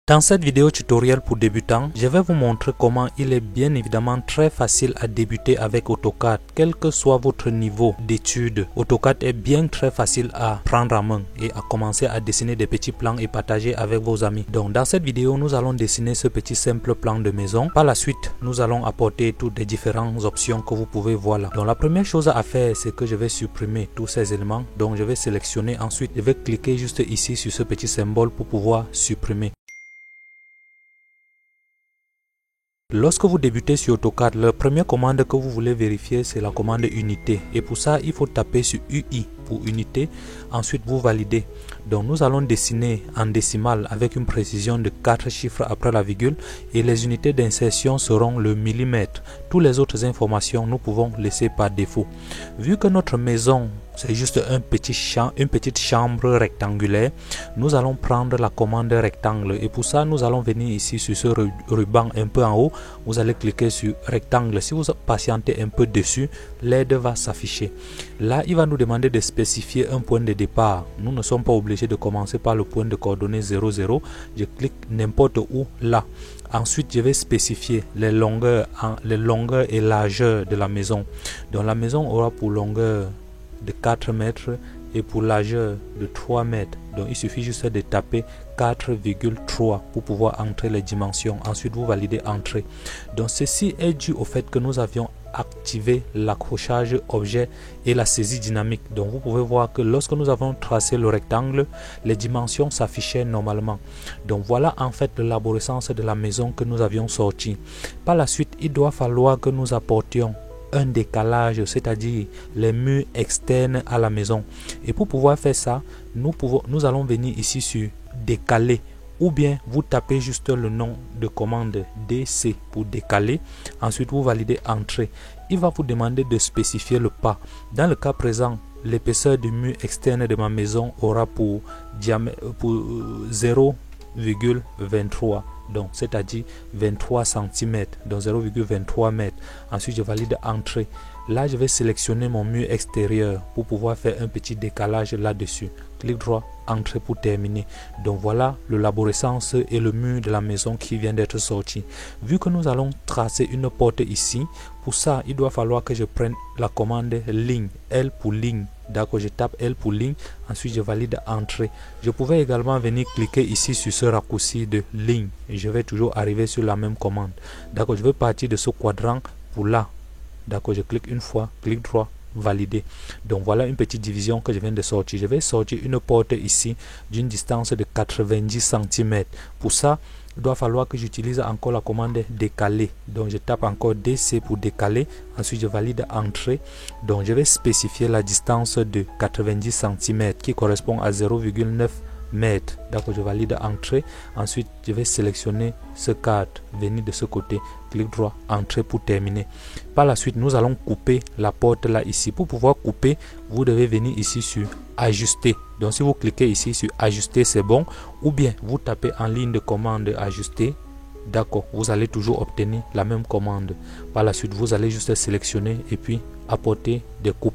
Dans cette vidéo tutoriel pour débutants, je vais vous montrer comment il est bien évidemment très facile à débuter avec AutoCAD. Quel que soit votre niveau d'études, AutoCAD est bien très facile à prendre en main et à commencer à dessiner des petits plans et partager avec vos amis. Donc dans cette vidéo, nous allons dessiner ce petit simple plan de maison. Par la suite, nous allons apporter toutes les différentes options que vous pouvez voir là. Donc la première chose à faire, c'est que je vais supprimer tous ces éléments. Donc je vais sélectionner, ensuite je vais cliquer juste ici sur ce petit symbole pour pouvoir supprimer. Lorsque vous débutez sur AutoCAD, la première commande que vous voulez vérifier, c'est la commande unité. Et pour ça, il faut taper sur UI pour unité. Ensuite, vous validez. Donc, nous allons dessiner en décimale avec une précision de 4 chiffres après la virgule. Et les unités d'insertion seront le millimètre. Toutes les autres informations, nous pouvons laisser par défaut. Vu que notre maison, c'est juste une petite chambre rectangulaire, nous allons prendre la commande rectangle. Et pour ça, nous allons venir ici sur ce ruban un peu en haut. Vous allez cliquer sur rectangle. Si vous patientez un peu dessus, l'aide va s'afficher. Là, il va nous demander de spécifier un point de départ. Nous ne sommes pas obligés de commencer par le point de coordonnées 0, 0. Je clique n'importe où là. Ensuite, je vais spécifier les longueurs et largeurs de la maison. Donc, la maison aura pour longueur de 4 mètres et pour largeur de 3 mètres. Donc il suffit juste de taper 4,3 pour pouvoir entrer les dimensions. Ensuite vous validez entrée. Donc ceci est dû au fait que nous avions activé l'accrochage objet et la saisie dynamique. Donc vous pouvez voir que lorsque nous avons tracé le rectangle, les dimensions s'affichaient normalement. Donc voilà en fait l'arborescence de la maison que nous avions sorti. Par la suite, il doit falloir que nous apportions un décalage, c'est-à-dire les murs externes à la maison. Et pour pouvoir faire ça, nous allons venir ici sur décaler, ou bien vous tapez juste le nom de commande DC pour décaler. Ensuite vous validez entrée. Il va vous demander de spécifier le pas. Dans le cas présent, l'épaisseur du mur externe de ma maison aura pour 0,23, donc c'est-à-dire 23 cm, donc 0,23 mètres. Ensuite je valide entrée. Là je vais sélectionner mon mur extérieur pour pouvoir faire un petit décalage là-dessus. Clic droit, entrée pour terminer. Donc voilà le l'arborescence et le mur de la maison qui vient d'être sorti. Vu que nous allons tracer une porte ici, pour ça il doit falloir que je prenne la commande ligne, L pour ligne. D'accord, je tape L pour ligne, ensuite je valide entrée. Je pouvais également venir cliquer ici sur ce raccourci de ligne et je vais toujours arriver sur la même commande. D'accord, je vais partir de ce quadrant pour là. D'accord, je clique une fois, clic droit, valider. Donc voilà une petite division que je viens de sortir. Je vais sortir une porte ici d'une distance de 90 cm. Pour ça, il doit falloir que j'utilise encore la commande décaler. Donc je tape encore DC pour décaler. Ensuite je valide entrée. Donc je vais spécifier la distance de 90 cm qui correspond à 0,9 mètres. D'accord, je valide entrée. Ensuite je vais sélectionner ce cadre, venir de ce côté, clic droit, entrée pour terminer. Par la suite nous allons couper la porte là ici. Pour pouvoir couper, vous devez venir ici sur ajuster. Donc si vous cliquez ici sur ajuster, c'est bon, ou bien vous tapez en ligne de commande ajuster. D'accord, vous allez toujours obtenir la même commande. Par la suite vous allez juste sélectionner et puis apporter des coupes.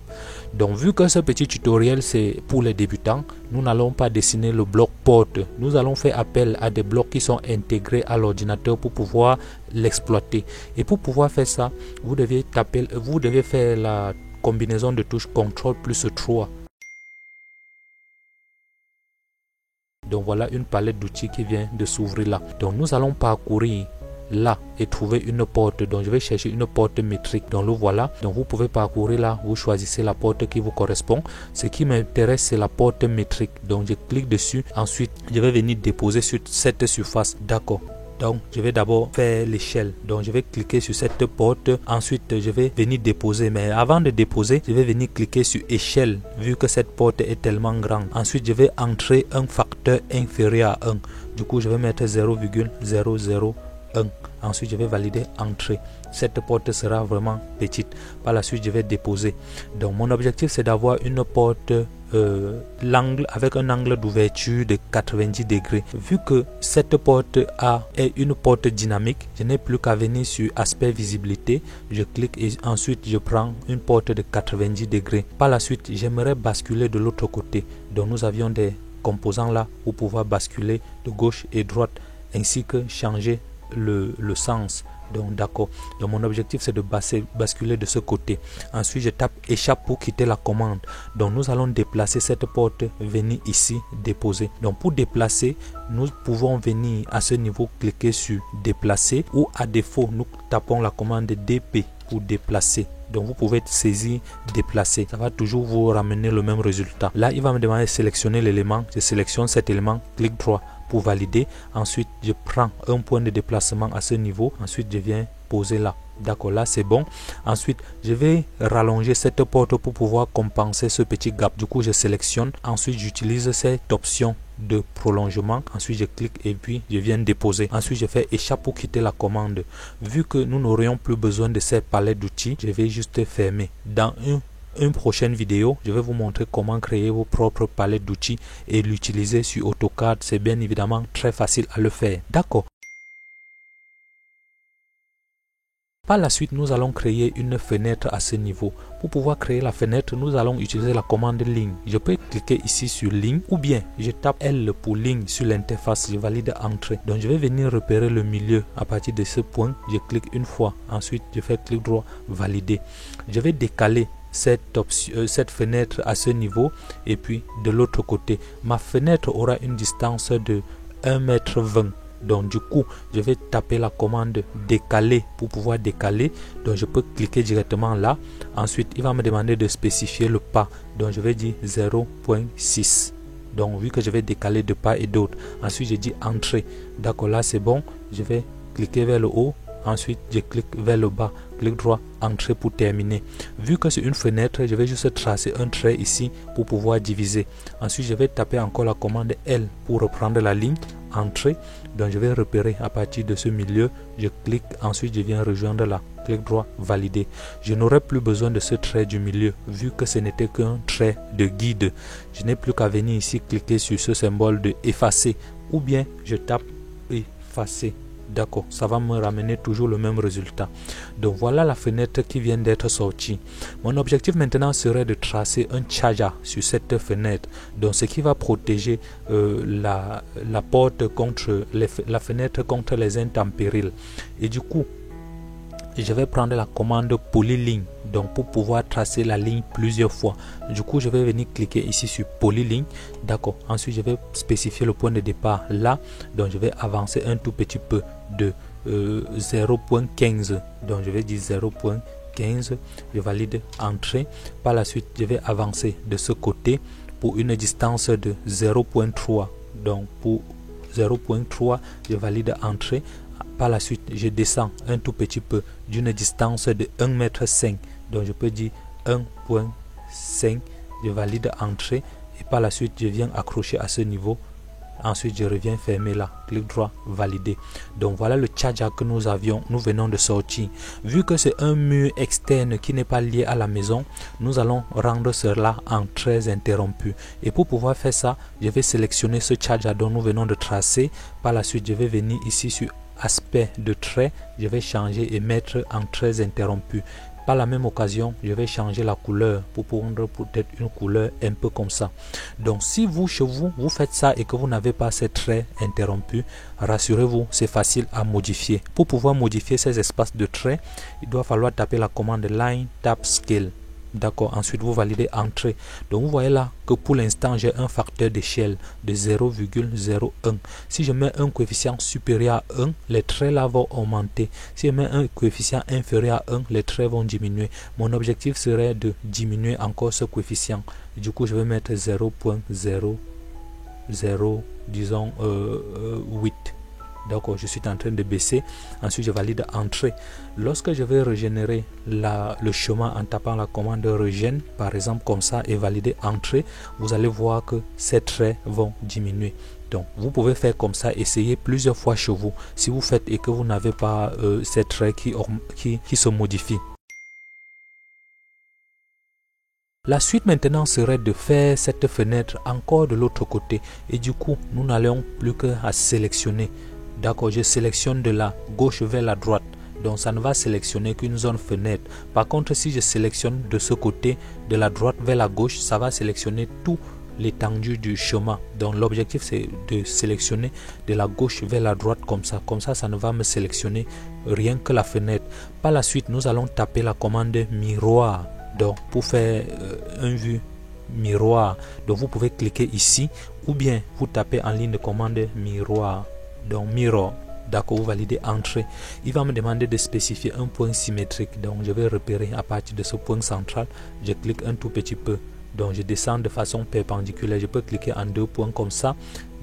Donc vu que ce petit tutoriel c'est pour les débutants, nous n'allons pas dessiner le bloc porte. Nous allons faire appel à des blocs qui sont intégrés à l'ordinateur pour pouvoir l'exploiter. Et pour pouvoir faire ça, vous devez faire la combinaison de touches CTRL plus 3. Donc voilà une palette d'outils qui vient de s'ouvrir là. Donc nous allons parcourir là et trouver une porte. Donc je vais chercher une porte métrique. Donc le voilà. Donc vous pouvez parcourir là, vous choisissez la porte qui vous correspond. Ce qui m'intéresse c'est la porte métrique. Donc je clique dessus. Ensuite je vais venir déposer sur cette surface. D'accord. Donc je vais d'abord faire l'échelle. Donc je vais cliquer sur cette porte. Ensuite je vais venir déposer. Mais avant de déposer, je vais venir cliquer sur échelle. Vu que cette porte est tellement grande. Ensuite je vais entrer un facteur inférieur à 1. Du coup je vais mettre 0,001. Ensuite je vais valider entrée. Cette porte sera vraiment petite. Par la suite je vais déposer. Donc mon objectif c'est d'avoir une porte l'angle avec un angle d'ouverture de 90 degrés. Vu que cette porte est une porte dynamique, je n'ai plus qu'à venir sur aspect visibilité. Je clique et ensuite je prends une porte de 90 degrés. Par la suite j'aimerais basculer de l'autre côté. Donc nous avions des composants là pour pouvoir basculer de gauche et droite. ainsi que changer le sens. Donc d'accord, donc mon objectif c'est de basculer de ce côté. Ensuite je tape échappe pour quitter la commande. Donc nous allons déplacer cette porte, venir ici déposer. Donc pour déplacer, nous pouvons venir à ce niveau, cliquer sur déplacer, ou à défaut nous tapons la commande DP pour déplacer. Donc vous pouvez saisir, déplacer, ça va toujours vous ramener le même résultat. Là il va me demander de sélectionner l'élément, je sélectionne cet élément, clic droit pour valider. Ensuite je prends un point de déplacement à ce niveau, ensuite je viens poser là. D'accord, là c'est bon. Ensuite je vais rallonger cette porte pour pouvoir compenser ce petit gap. Du coup je sélectionne, ensuite j'utilise cette option de prolongement, ensuite je clique et puis je viens déposer. Ensuite je fais échappe pour quitter la commande. Vu que nous n'aurions plus besoin de cette palette d'outils, je vais juste fermer. Dans une prochaine vidéo, je vais vous montrer comment créer vos propres palettes d'outils et l'utiliser sur AutoCAD. C'est bien évidemment très facile à le faire. D'accord. Par la suite, nous allons créer une fenêtre à ce niveau. Pour pouvoir créer la fenêtre, nous allons utiliser la commande ligne. Je peux cliquer ici sur ligne ou bien je tape L pour ligne sur l'interface. Je valide entrée. Donc je vais venir repérer le milieu. À partir de ce point, je clique une fois. Ensuite, je fais clic droit, valider. Je vais décaler cette fenêtre à ce niveau et puis de l'autre côté. Ma fenêtre aura une distance de 1,20 m. Donc du coup, je vais taper la commande décaler pour pouvoir décaler. Donc je peux cliquer directement là. Ensuite, il va me demander de spécifier le pas. Donc je vais dire 0,6. Donc vu que je vais décaler de part et d'autre. Ensuite, je dis entrée. D'accord, là c'est bon. Je vais cliquer vers le haut. Ensuite, je clique vers le bas. Clic droit, entrée pour terminer. Vu que c'est une fenêtre, je vais juste tracer un trait ici pour pouvoir diviser. Ensuite, je vais taper encore la commande L pour reprendre la ligne. Entrée. Donc je vais repérer à partir de ce milieu, je clique, ensuite je viens rejoindre là, clic droit, valider. Je n'aurai plus besoin de ce trait du milieu vu que ce n'était qu'un trait de guide. Je n'ai plus qu'à venir ici cliquer sur ce symbole de effacer ou bien je tape effacer. D'accord, ça va me ramener toujours le même résultat. Donc voilà la fenêtre qui vient d'être sortie. Mon objectif maintenant serait de tracer un tchaja sur cette fenêtre. Donc ce qui va protéger la porte contre la fenêtre contre les intempéries. Et du coup, je vais prendre la commande polyligne. Donc pour pouvoir tracer la ligne plusieurs fois. Du coup, je vais venir cliquer ici sur polyligne. D'accord. Ensuite, je vais spécifier le point de départ là. Donc je vais avancer un tout petit peu de 0,15. Donc je vais dire 0,15. Je valide entrée. Par la suite, je vais avancer de ce côté pour une distance de 0,3. Donc pour 0,3, je valide entrée. Par la suite, je descends un tout petit peu d'une distance de 1,5 m. Donc je peux dire 1,5. Je valide entrée et par la suite, je viens accrocher à ce niveau. Ensuite, je reviens fermer là. Clic droit, valider. Donc voilà le tchaja que nous venons de sortir. Vu que c'est un mur externe qui n'est pas lié à la maison, nous allons rendre cela en traits interrompus. Et pour pouvoir faire ça, je vais sélectionner ce tchaja dont nous venons de tracer. Par la suite, je vais venir ici sur aspect de trait, je vais changer et mettre en traits interrompus. Par la même occasion, je vais changer la couleur pour prendre peut-être une couleur un peu comme ça. Donc si chez vous faites ça et que vous n'avez pas ces traits interrompus, rassurez-vous, c'est facile à modifier. Pour pouvoir modifier ces espaces de traits, il doit falloir taper la commande line tab scale. D'accord, ensuite vous validez entrée. Donc vous voyez là que pour l'instant j'ai un facteur d'échelle de 0,01. Si je mets un coefficient supérieur à 1, les traits là vont augmenter. Si je mets un coefficient inférieur à 1, les traits vont diminuer. Mon objectif serait de diminuer encore ce coefficient. Du coup je vais mettre 0,00, disons 8. D'accord, je suis en train de baisser. Ensuite, je valide entrée. Lorsque je vais régénérer le chemin en tapant la commande régène, par exemple comme ça, et valider entrée, vous allez voir que ces traits vont diminuer. Donc, vous pouvez faire comme ça, essayer plusieurs fois chez vous. Si vous faites et que vous n'avez pas ces traits qui se modifient. La suite maintenant serait de faire cette fenêtre encore de l'autre côté. Et du coup, nous n'allons plus qu'à sélectionner. D'accord, je sélectionne de la gauche vers la droite. Donc ça ne va sélectionner qu'une zone fenêtre. Par contre, si je sélectionne de ce côté, de la droite vers la gauche, ça va sélectionner tout l'étendue du chemin. Donc l'objectif c'est de sélectionner de la gauche vers la droite comme ça. Comme ça ne va me sélectionner rien que la fenêtre. Par la suite, nous allons taper la commande miroir. Donc pour faire un vue miroir, donc vous pouvez cliquer ici ou bien vous tapez en ligne de commande miroir. Donc mirror. D'accord, vous validez entrée. Il va me demander de spécifier un point symétrique. Donc je vais repérer à partir de ce point central. Je clique un tout petit peu. Donc je descends de façon perpendiculaire. Je peux cliquer en 2 points comme ça.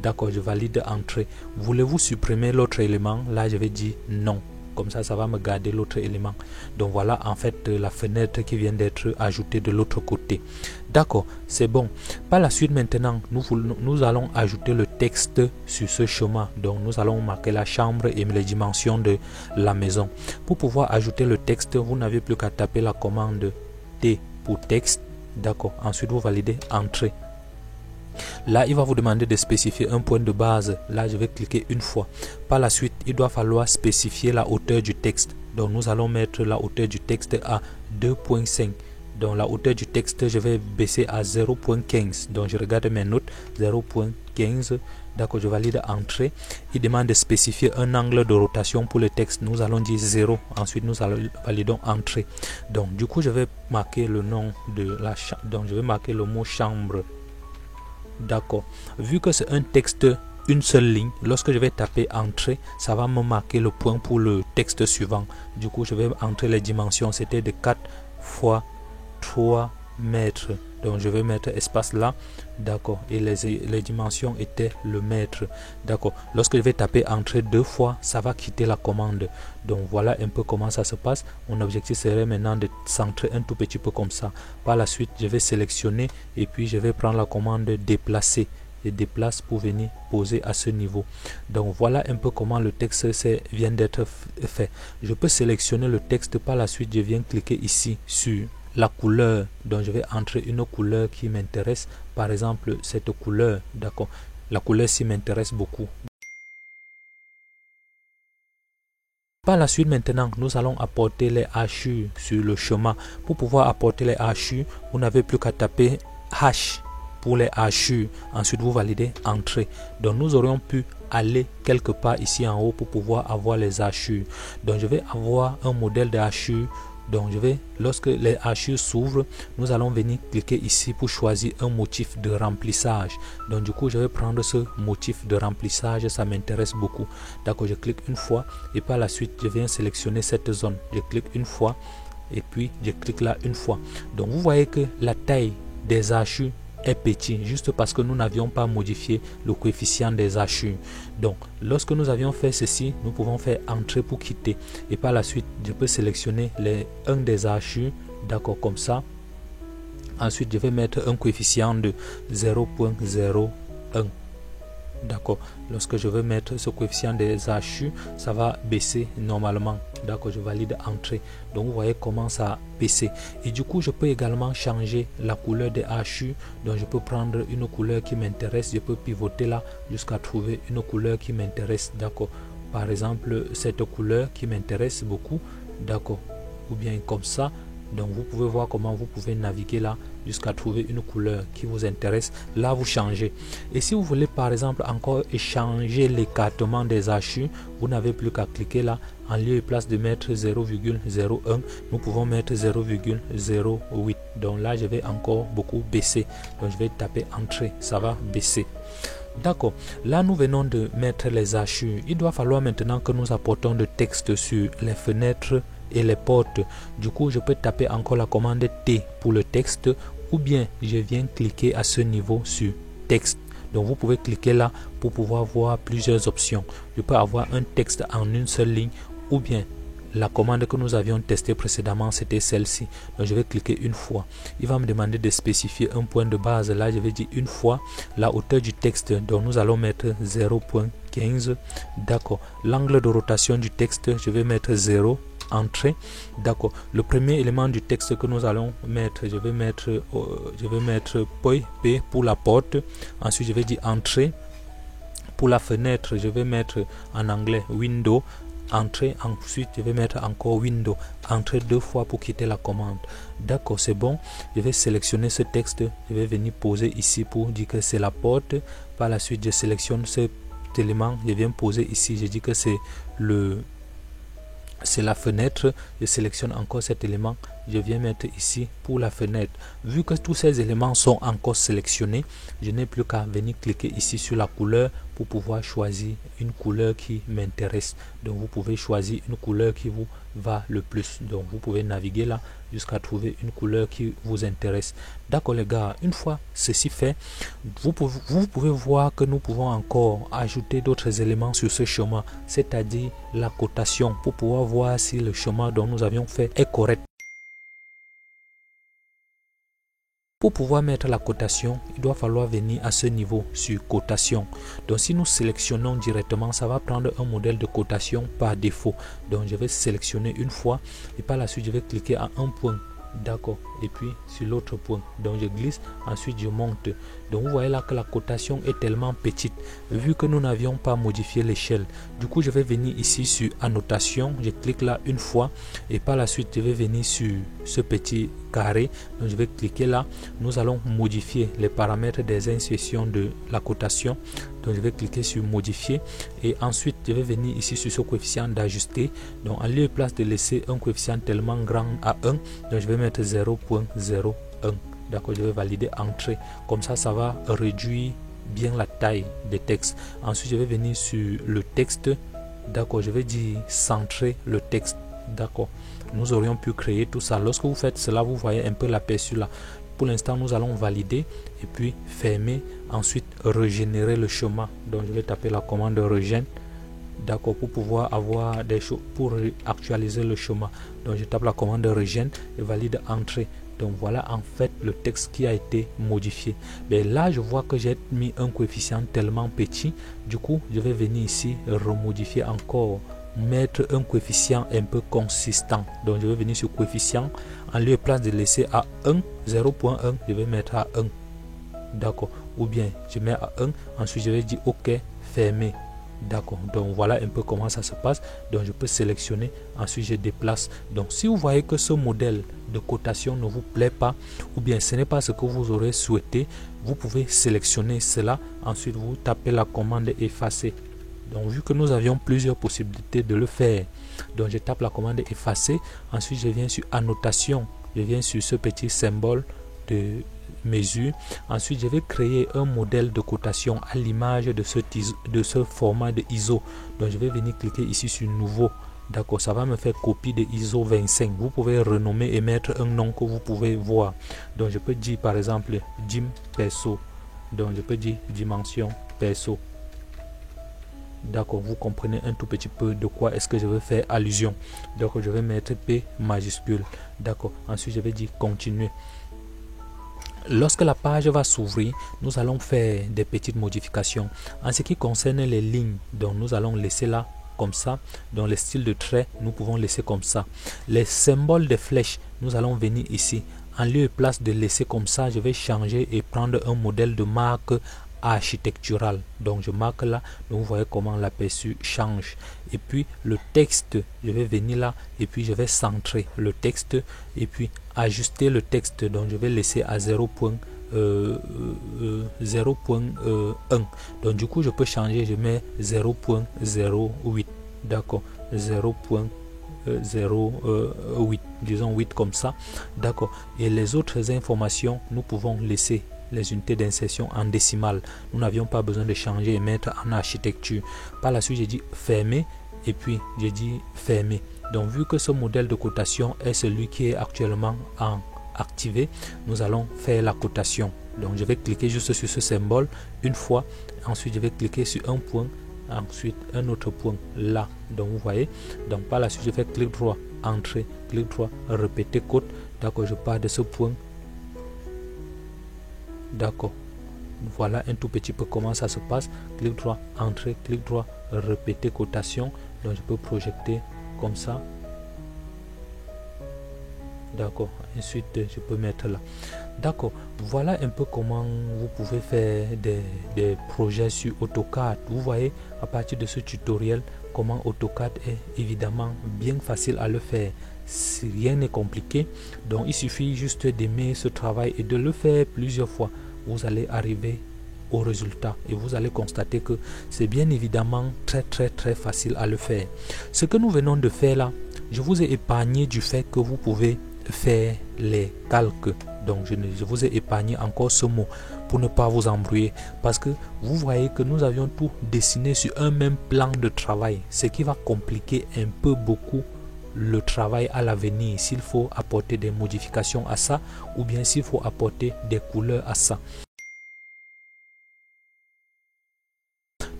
D'accord, je valide entrée. Voulez-vous supprimer l'autre élément? Là je vais dire non. Comme ça va me garder l'autre élément. Donc voilà en fait la fenêtre qui vient d'être ajoutée de l'autre côté. D'accord, c'est bon. Par la suite maintenant, nous allons ajouter le texte sur ce chemin. Donc nous allons marquer la chambre et les dimensions de la maison. Pour pouvoir ajouter le texte, vous n'avez plus qu'à taper la commande T pour texte. D'accord, ensuite vous validez entrée. Là, il va vous demander de spécifier un point de base. Là, je vais cliquer une fois. Par la suite, il doit falloir spécifier la hauteur du texte. Donc, nous allons mettre la hauteur du texte à 2.5. Donc, la hauteur du texte, je vais baisser à 0.15. Donc, je regarde mes notes. 0.15. D'accord, je valide entrée. Il demande de spécifier un angle de rotation pour le texte. Nous allons dire 0. Ensuite, nous allons validons entrée. Donc, du coup, je vais marquer le nom de la chambre. Donc, je vais marquer le mot chambre. D'accord, vu que c'est un texte une seule ligne, lorsque je vais taper entrée, ça va me marquer le point pour le texte suivant. Du coup je vais entrer les dimensions, c'était de 4 fois 3 mètres. Donc je vais mettre espace là, d'accord, et les dimensions étaient le mètre. D'accord, lorsque je vais taper entrée 2 fois, ça va quitter la commande. Donc voilà un peu comment ça se passe. Mon objectif serait maintenant de centrer un tout petit peu comme ça. Par la suite, je vais sélectionner et puis je vais prendre la commande déplacer. Je déplace pour venir poser à ce niveau. Donc voilà un peu comment le texte vient d'être fait. Je peux sélectionner le texte. Par la suite, je viens cliquer ici sur la couleur. Donc je vais entrer une couleur qui m'intéresse, par exemple cette couleur. D'accord, la couleur ci m'intéresse beaucoup. Par la suite maintenant, nous allons apporter les hachures sur le chemin. Pour pouvoir apporter les hachures, vous n'avez plus qu'à taper H pour les hachures. Ensuite vous validez entrée. Donc nous aurions pu aller quelque part ici en haut pour pouvoir avoir les hachures. Donc je vais avoir un modèle de hachure. Donc je vais, lorsque les hachures s'ouvrent, nous allons venir cliquer ici pour choisir un motif de remplissage. Donc du coup je vais prendre ce motif de remplissage, ça m'intéresse beaucoup. D'accord, je clique une fois et par la suite je viens sélectionner cette zone. Je clique une fois et puis je clique là une fois. Donc vous voyez que la taille des hachures est petit, juste parce que nous n'avions pas modifié le coefficient des hachures. Donc lorsque nous avions fait ceci, nous pouvons faire entrée pour quitter et par la suite je peux sélectionner un des hachures, d'accord, comme ça. Ensuite je vais mettre un coefficient de 0.01. D'accord, lorsque je veux mettre ce coefficient des hachures, ça va baisser normalement. D'accord, je valide entrée. Donc vous voyez comment ça baisse. Et du coup je peux également changer la couleur des hachures. Donc je peux prendre une couleur qui m'intéresse, je peux pivoter là jusqu'à trouver une couleur qui m'intéresse. D'accord, par exemple cette couleur qui m'intéresse beaucoup. D'accord, ou bien comme ça. Donc vous pouvez voir comment vous pouvez naviguer là jusqu'à trouver une couleur qui vous intéresse. Là vous changez. Et si vous voulez par exemple encore échanger l'écartement des hachures, vous n'avez plus qu'à cliquer là. En lieu et place de mettre 0,01, nous pouvons mettre 0,08. Donc là je vais encore beaucoup baisser. Donc je vais taper entrée, ça va baisser. D'accord, là nous venons de mettre les hachures. Il doit falloir maintenant que nous apportons le texte sur les fenêtres et les portes. Du coup je peux taper encore la commande T pour le texte ou bien je viens cliquer à ce niveau sur texte. Donc vous pouvez cliquer là pour pouvoir voir plusieurs options. Je peux avoir un texte en une seule ligne ou bien la commande que nous avions testée précédemment, c'était celle-ci. Donc je vais cliquer une fois. Il va me demander de spécifier un point de base. Là je vais dire une fois la hauteur du texte. Donc nous allons mettre 0.15. D'accord, l'angle de rotation du texte, je vais mettre 0. Entrée. D'accord, le premier élément du texte que nous allons mettre, je vais mettre P pour la porte. Ensuite je vais dire entrée. Pour la fenêtre, je vais mettre en anglais window. Entrée, ensuite je vais mettre encore Windows, entrer 2 fois pour quitter la commande. D'accord, c'est bon. Je vais sélectionner ce texte, je vais venir poser ici pour dire que c'est la porte. Par la suite, je sélectionne cet élément, je viens poser ici, je dis que c'est la fenêtre. Je sélectionne encore cet élément, je viens mettre ici pour la fenêtre. Vu que tous ces éléments sont encore sélectionnés, je n'ai plus qu'à venir cliquer ici sur la couleur pour pouvoir choisir une couleur qui m'intéresse. Donc vous pouvez choisir une couleur qui vous va le plus. Donc vous pouvez naviguer là jusqu'à trouver une couleur qui vous intéresse. D'accord les gars, une fois ceci fait, vous pouvez voir que nous pouvons encore ajouter d'autres éléments sur ce chemin, c'est-à-dire la cotation, pour pouvoir voir si le chemin dont nous avions fait est correct. Pour pouvoir mettre la cotation, il doit falloir venir à ce niveau sur cotation. Donc si nous sélectionnons directement, ça va prendre un modèle de cotation par défaut. Donc je vais sélectionner une fois et par la suite je vais cliquer à un point. D'accord, et puis sur l'autre point, donc je glisse, ensuite je monte. Donc vous voyez là que la cotation est tellement petite vu que nous n'avions pas modifié l'échelle. Du coup je vais venir ici sur annotation, je clique là une fois et par la suite je vais venir sur ce petit carré, donc je vais cliquer là. Nous allons modifier les paramètres des insertions de la cotation, donc je vais cliquer sur modifier et ensuite je vais venir ici sur ce coefficient d'ajuster. Donc en lieu et place de laisser un coefficient tellement grand à 1, donc je vais mettre 0.01. D'accord, je vais valider entrée, comme ça ça va réduire bien la taille des textes. Ensuite je vais venir sur le texte. D'accord, je vais dire centrer le texte. D'accord, nous aurions pu créer tout ça. Lorsque vous faites cela, vous voyez un peu l'aperçu là. Pour l'instant nous allons valider et puis fermer, ensuite régénérer le chemin. Donc je vais taper la commande régène. D'accord, pour pouvoir avoir des choses, pour actualiser le chemin. Donc je tape la commande régène et valide entrée. Donc voilà en fait le texte qui a été modifié. Mais là je vois que j'ai mis un coefficient tellement petit. Du coup je vais venir ici remodifier encore, mettre un coefficient un peu consistant. Donc je vais venir sur coefficient, en lieu et place de laisser à 1, 0.1, je vais mettre à 1. D'accord, ou bien je mets à 1, ensuite je vais dire ok, fermer. D'accord, donc voilà un peu comment ça se passe. Donc je peux sélectionner, ensuite je déplace. Donc si vous voyez que ce modèle de cotation ne vous plaît pas, ou bien ce n'est pas ce que vous aurez souhaité, vous pouvez sélectionner cela, ensuite vous tapez la commande effacer. Donc vu que nous avions plusieurs possibilités de le faire, donc je tape la commande effacer, ensuite je viens sur annotation, je viens sur ce petit symbole de mesure. Ensuite je vais créer un modèle de cotation à l'image de ce format de ISO. Donc je vais venir cliquer ici sur nouveau. D'accord, ça va me faire copie de ISO 25. Vous pouvez renommer et mettre un nom que vous pouvez voir. Donc je peux dire par exemple dim perso. Donc je peux dire dimension perso. D'accord, vous comprenez un tout petit peu de quoi est-ce que je veux faire allusion. Donc je vais mettre P majuscule. D'accord, ensuite je vais dire continuer. Lorsque la page va s'ouvrir, nous allons faire des petites modifications. En ce qui concerne les lignes, donc nous allons laisser là comme ça. Dans le style de trait, nous pouvons laisser comme ça. Les symboles de flèches, nous allons venir ici. En lieu et place de laisser comme ça, je vais changer et prendre un modèle de marque architectural. Donc je marque là, donc vous voyez comment l'aperçu change. Et puis le texte, je vais venir là et puis je vais centrer le texte et puis ajuster le texte. Donc je vais laisser à 0.1. Donc du coup je peux changer, je mets 0.08. d'accord, 0.08, disons 8 comme ça. D'accord, et les autres informations nous pouvons laisser les unités d'insertion en décimales. Nous n'avions pas besoin de changer et mettre en architecture. Par la suite j'ai dit fermer et puis j'ai dit fermer. Donc vu que ce modèle de cotation est celui qui est actuellement en activé, nous allons faire la cotation. Donc je vais cliquer juste sur ce symbole une fois, ensuite je vais cliquer sur un point, ensuite un autre point là. Donc vous voyez, donc par la suite je fais clic droit, entrée, clic droit, répéter code. D'accord, je pars de ce point. D'accord, voilà un tout petit peu comment ça se passe. Clic droit, entrée, clic droit, répéter cotation. Donc je peux projeter comme ça. D'accord, ensuite je peux mettre là. D'accord, voilà un peu comment vous pouvez faire des projets sur AutoCAD. Vous voyez à partir de ce tutoriel comment AutoCAD est évidemment bien facile à le faire. Si rien n'est compliqué, donc il suffit juste d'aimer ce travail et de le faire plusieurs fois. Vous allez arriver au résultat et vous allez constater que c'est bien évidemment très facile à le faire. Ce que nous venons de faire là, je vous ai épargné du fait que vous pouvez faire les calques. Donc je vous ai épargné encore ce mot pour ne pas vous embrouiller, parce que vous voyez que nous avions tout dessiné sur un même plan de travail, ce qui va compliquer un peu beaucoup le travail à l'avenir, s'il faut apporter des modifications à ça ou bien s'il faut apporter des couleurs à ça.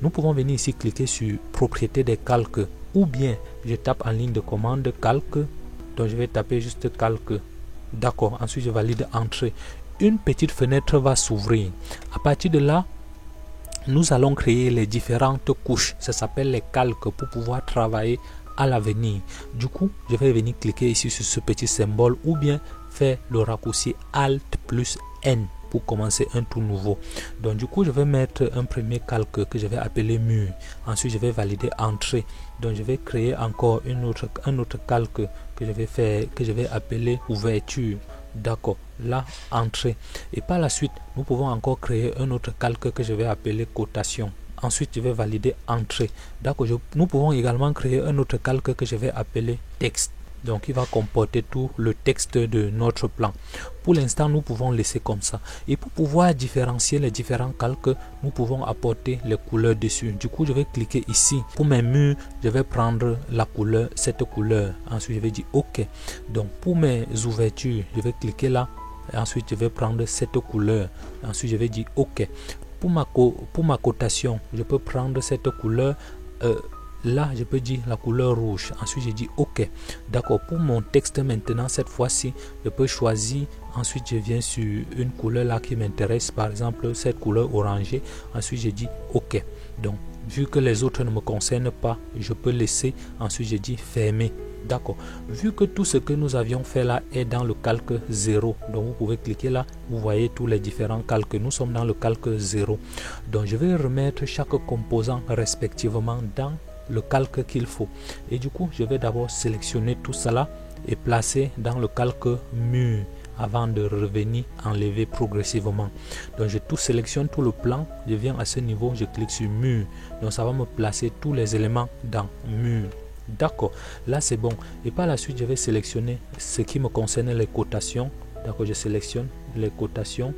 Nous pouvons venir ici cliquer sur propriété des calques, ou bien je tape en ligne de commande calque. Donc je vais taper juste calque. D'accord, ensuite je valide entrée. Une petite fenêtre va s'ouvrir. À partir de là, nous allons créer les différentes couches. Ça s'appelle les calques pour pouvoir travailler à l'avenir. Du coup, je vais venir cliquer ici sur ce petit symbole ou bien faire le raccourci Alt plus N pour commencer un tout nouveau. Donc du coup, je vais mettre un premier calque que je vais appeler mur. Ensuite, je vais valider entrée. Donc je vais créer encore un autre calque que je vais appeler ouverture. D'accord, là entrée. Et par la suite, nous pouvons encore créer un autre calque que je vais appeler cotation. Ensuite, je vais valider entrée. D'accord, nous pouvons également créer un autre calque que je vais appeler texte. Donc il va comporter tout le texte de notre plan. Pour l'instant, nous pouvons laisser comme ça. Et pour pouvoir différencier les différents calques, nous pouvons apporter les couleurs dessus. Du coup, je vais cliquer ici. Pour mes murs, je vais prendre la couleur, cette couleur. Ensuite, je vais dire OK. Donc pour mes ouvertures, je vais cliquer là. Et ensuite, je vais prendre cette couleur. Ensuite, je vais dire OK. Pour ma cotation, je peux prendre cette couleur. Là, je peux dire la couleur rouge. Ensuite, je dis OK. D'accord. Pour mon texte maintenant, cette fois-ci, je peux choisir. Ensuite, je viens sur une couleur là qui m'intéresse. Par exemple, cette couleur orangée. Ensuite, je dis OK. Donc, vu que les autres ne me concernent pas, je peux laisser. Ensuite, je dis fermer. D'accord. Vu que tout ce que nous avions fait là est dans le calque 0, donc vous pouvez cliquer là, vous voyez tous les différents calques. Nous sommes dans le calque 0. Donc, je vais remettre chaque composant respectivement dans le calque qu'il faut. Et du coup, je vais d'abord sélectionner tout cela et placer dans le calque mur avant de revenir enlever progressivement. Donc, je tout sélectionne tout le plan. Je viens à ce niveau, je clique sur mur. Donc, ça va me placer tous les éléments dans mur. D'accord, là c'est bon. Et par la suite, je vais sélectionner ce qui me concerne, les cotations. D'accord, je sélectionne les cotations.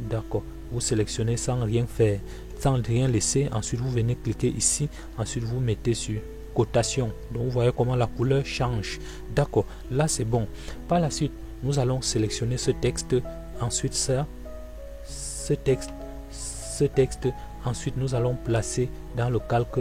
D'accord, vous sélectionnez sans rien faire, sans rien laisser. Ensuite, vous venez cliquer ici. Ensuite, vous mettez sur cotation. Donc, vous voyez comment la couleur change. D'accord, là c'est bon. Par la suite, nous allons sélectionner ce texte. Ensuite, ce texte. Ensuite, nous allons placer dans le calque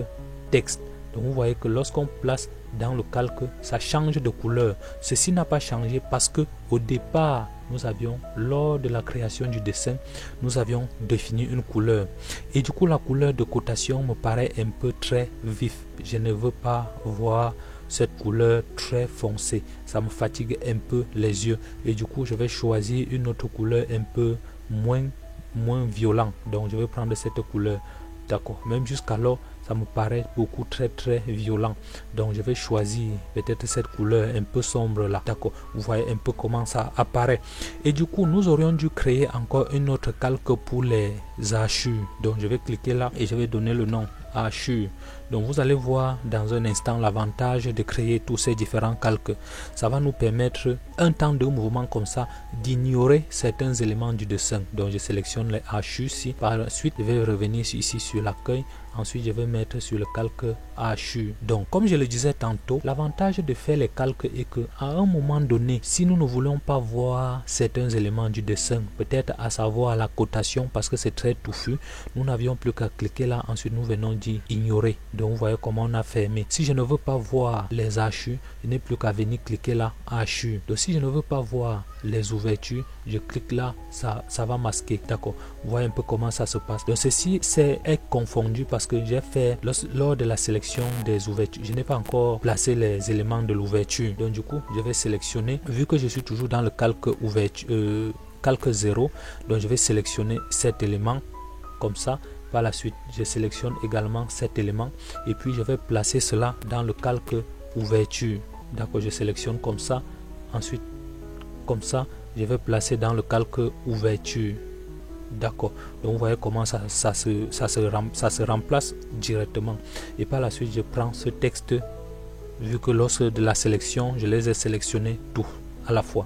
texte. Donc vous voyez que lorsqu'on place dans le calque, ça change de couleur. Ceci n'a pas changé parce que au départ, nous avions, lors de la création du dessin, nous avions défini une couleur. Et du coup, la couleur de cotation me paraît un peu très vif. Je ne veux pas voir cette couleur très foncée. Ça me fatigue un peu les yeux. Et du coup, je vais choisir une autre couleur un peu moins violente. Donc je vais prendre cette couleur. D'accord. Même jusqu'alors, ça me paraît beaucoup très violent. Donc je vais choisir peut-être cette couleur un peu sombre là. D'accord, vous voyez un peu comment ça apparaît. Et du coup, nous aurions dû créer encore une autre calque pour les hachures. Donc je vais cliquer là et je vais donner le nom hachure. Donc vous allez voir dans un instant l'avantage de créer tous ces différents calques. Ça va nous permettre un temps de mouvement comme ça d'ignorer certains éléments du dessin. Donc je sélectionne les hachures ici. Par la suite, je vais revenir ici sur l'accueil. Ensuite, je vais mettre sur le calque hachure. Donc, comme je le disais tantôt, l'avantage de faire les calques est que à un moment donné, si nous ne voulons pas voir certains éléments du dessin, peut-être à savoir la cotation parce que c'est très touffu, nous n'avions plus qu'à cliquer là. Ensuite, nous venons dire ignorer. Donc vous voyez comment on a fermé. Si je ne veux pas voir les hachures, je n'ai plus qu'à venir cliquer là, hachures. Donc si je ne veux pas voir les ouvertures, je clique là, ça va masquer. D'accord. Vous voyez un peu comment ça se passe. Donc ceci c'est confondu parce que j'ai fait lors de la sélection des ouvertures, je n'ai pas encore placé les éléments de l'ouverture. Donc du coup, je vais sélectionner, vu que je suis toujours dans le calque ouverture, calque 0, donc je vais sélectionner cet élément comme ça. Par la suite, je sélectionne également cet élément et puis je vais placer cela dans le calque ouverture. D'accord, je sélectionne comme ça. Ensuite, comme ça, je vais placer dans le calque ouverture. D'accord, donc vous voyez comment ça se remplace directement. Et par la suite, je prends ce texte, vu que lors de la sélection, je les ai sélectionnés tous à la fois.